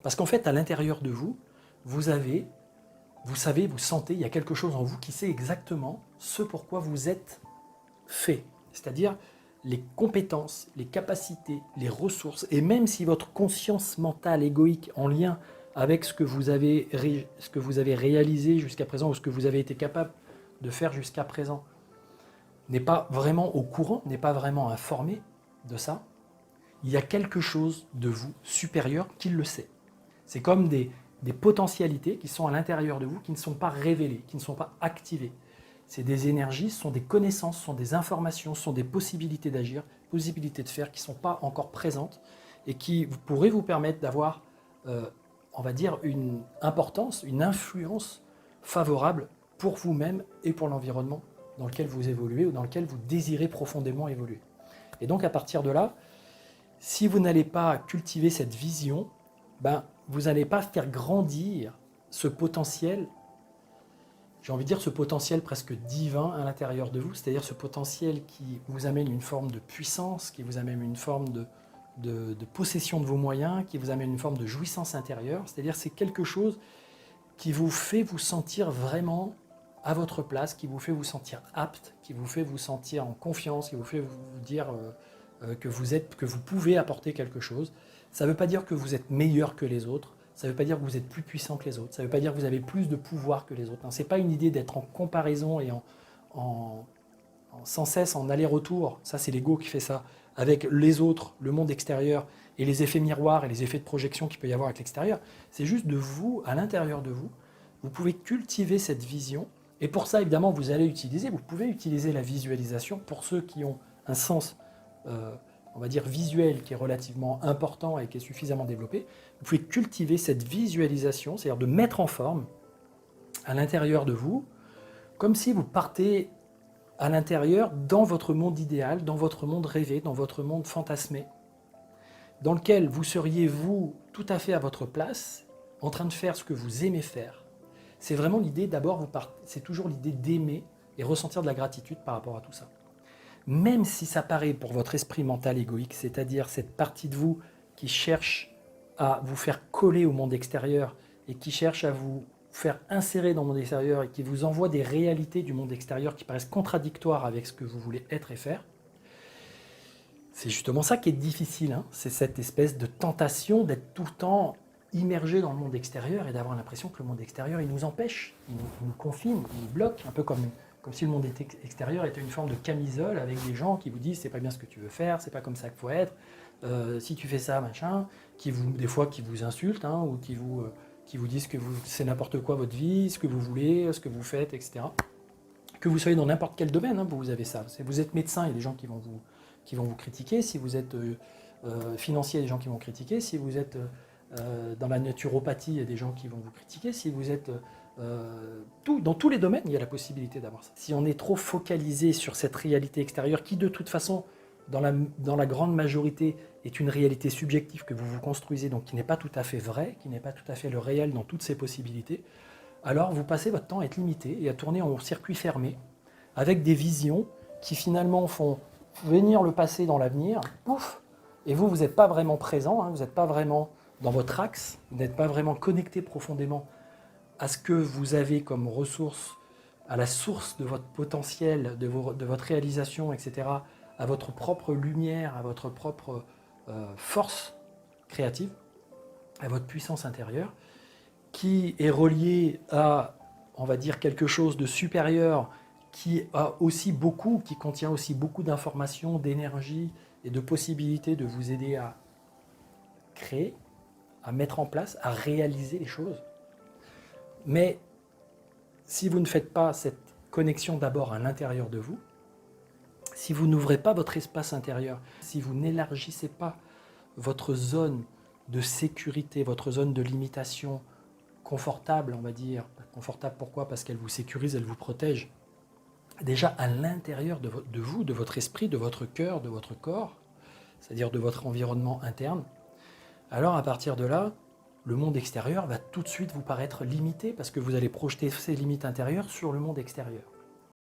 Parce qu'en fait, à l'intérieur de vous, vous savez, vous sentez, il y a quelque chose en vous qui sait exactement ce pourquoi vous êtes fait. C'est-à-dire les compétences, les capacités, les ressources, et même si votre conscience mentale égoïque en lien avec ce que vous avez réalisé jusqu'à présent, ou ce que vous avez été capable de faire jusqu'à présent, n'est pas vraiment au courant, n'est pas vraiment informé de ça, il y a quelque chose de vous supérieur qui le sait. C'est comme des potentialités qui sont à l'intérieur de vous, qui ne sont pas révélées, qui ne sont pas activées. C'est des énergies, ce sont des connaissances, ce sont des informations, ce sont des possibilités d'agir, possibilités de faire qui ne sont pas encore présentes et qui pourraient vous permettre d'avoir, on va dire, une importance, une influence favorable pour vous-même et pour l'environnement dans lequel vous évoluez ou dans lequel vous désirez profondément évoluer. Et donc à partir de là, si vous n'allez pas cultiver cette vision, vous n'allez pas faire grandir ce potentiel, j'ai envie de dire ce potentiel presque divin à l'intérieur de vous, c'est-à-dire ce potentiel qui vous amène une forme de puissance, qui vous amène une forme de possession de vos moyens, qui vous amène une forme de jouissance intérieure, c'est-à-dire c'est quelque chose qui vous fait vous sentir vraiment à votre place, qui vous fait vous sentir apte, qui vous fait vous sentir en confiance, qui vous fait vous dire que vous pouvez apporter quelque chose. Ça ne veut pas dire que vous êtes meilleur que les autres, ça ne veut pas dire que vous êtes plus puissant que les autres, ça ne veut pas dire que vous avez plus de pouvoir que les autres. Ce n'est pas une idée d'être en comparaison et sans cesse en aller-retour, ça c'est l'ego qui fait ça, avec les autres, le monde extérieur, et les effets miroirs et les effets de projection qu'il peut y avoir avec l'extérieur. C'est juste de vous, à l'intérieur de vous, vous pouvez cultiver cette vision, et pour ça évidemment vous pouvez utiliser la visualisation pour ceux qui ont un sens on va dire visuel qui est relativement important et qui est suffisamment développé. Vous pouvez cultiver cette visualisation, c'est-à-dire de mettre en forme à l'intérieur de vous, comme si vous partez à l'intérieur dans votre monde idéal, dans votre monde rêvé, dans votre monde fantasmé, dans lequel vous seriez vous tout à fait à votre place, en train de faire ce que vous aimez faire. C'est vraiment l'idée, d'abord, c'est toujours l'idée d'aimer et ressentir de la gratitude par rapport à tout ça. Même si ça paraît pour votre esprit mental égoïque, c'est-à-dire cette partie de vous qui cherche à vous faire coller au monde extérieur et qui cherche à vous faire insérer dans le monde extérieur et qui vous envoie des réalités du monde extérieur qui paraissent contradictoires avec ce que vous voulez être et faire, c'est justement ça qui est difficile, hein. C'est cette espèce de tentation d'être tout le temps immergé dans le monde extérieur et d'avoir l'impression que le monde extérieur, il nous empêche, il nous confine, il nous bloque, un peu comme si le monde extérieur était une forme de camisole avec des gens qui vous disent c'est pas bien ce que tu veux faire, c'est pas comme ça qu'il faut être, si tu fais ça, machin, des fois qui vous insultent, hein, ou qui vous disent que c'est n'importe quoi votre vie, ce que vous voulez, ce que vous faites, etc. Que vous soyez dans n'importe quel domaine, hein, vous avez ça. Si vous êtes médecin, il y a des gens qui vont vous critiquer. Si vous êtes financier, il y a des gens qui vont critiquer. Si vous êtes dans la naturopathie, il y a des gens qui vont vous critiquer. Si vous êtes dans tous les domaines, il y a la possibilité d'avoir ça. Si on est trop focalisé sur cette réalité extérieure qui, de toute façon, dans la grande majorité, est une réalité subjective que vous vous construisez, donc qui n'est pas tout à fait vraie, qui n'est pas tout à fait le réel dans toutes ses possibilités, alors vous passez votre temps à être limité et à tourner en circuit fermé, avec des visions qui finalement font venir le passé dans l'avenir, pouf, et vous n'êtes pas vraiment présent, hein, vous n'êtes pas vraiment dans votre axe, vous n'êtes pas vraiment connecté profondément à ce que vous avez comme ressource, à la source de votre potentiel, de votre réalisation, etc., à votre propre lumière, à votre propre force créative, à votre puissance intérieure, qui est reliée à, on va dire, quelque chose de supérieur, qui contient aussi beaucoup d'informations, d'énergie et de possibilités de vous aider à créer, à mettre en place, à réaliser les choses. Mais si vous ne faites pas cette connexion d'abord à l'intérieur de vous, si vous n'ouvrez pas votre espace intérieur, si vous n'élargissez pas votre zone de sécurité, votre zone de limitation confortable, on va dire, confortable pourquoi? Parce qu'elle vous sécurise, elle vous protège, déjà à l'intérieur de vous, de votre esprit, de votre cœur, de votre corps, c'est-à-dire de votre environnement interne, alors à partir de là, le monde extérieur va tout de suite vous paraître limité parce que vous allez projeter ces limites intérieures sur le monde extérieur.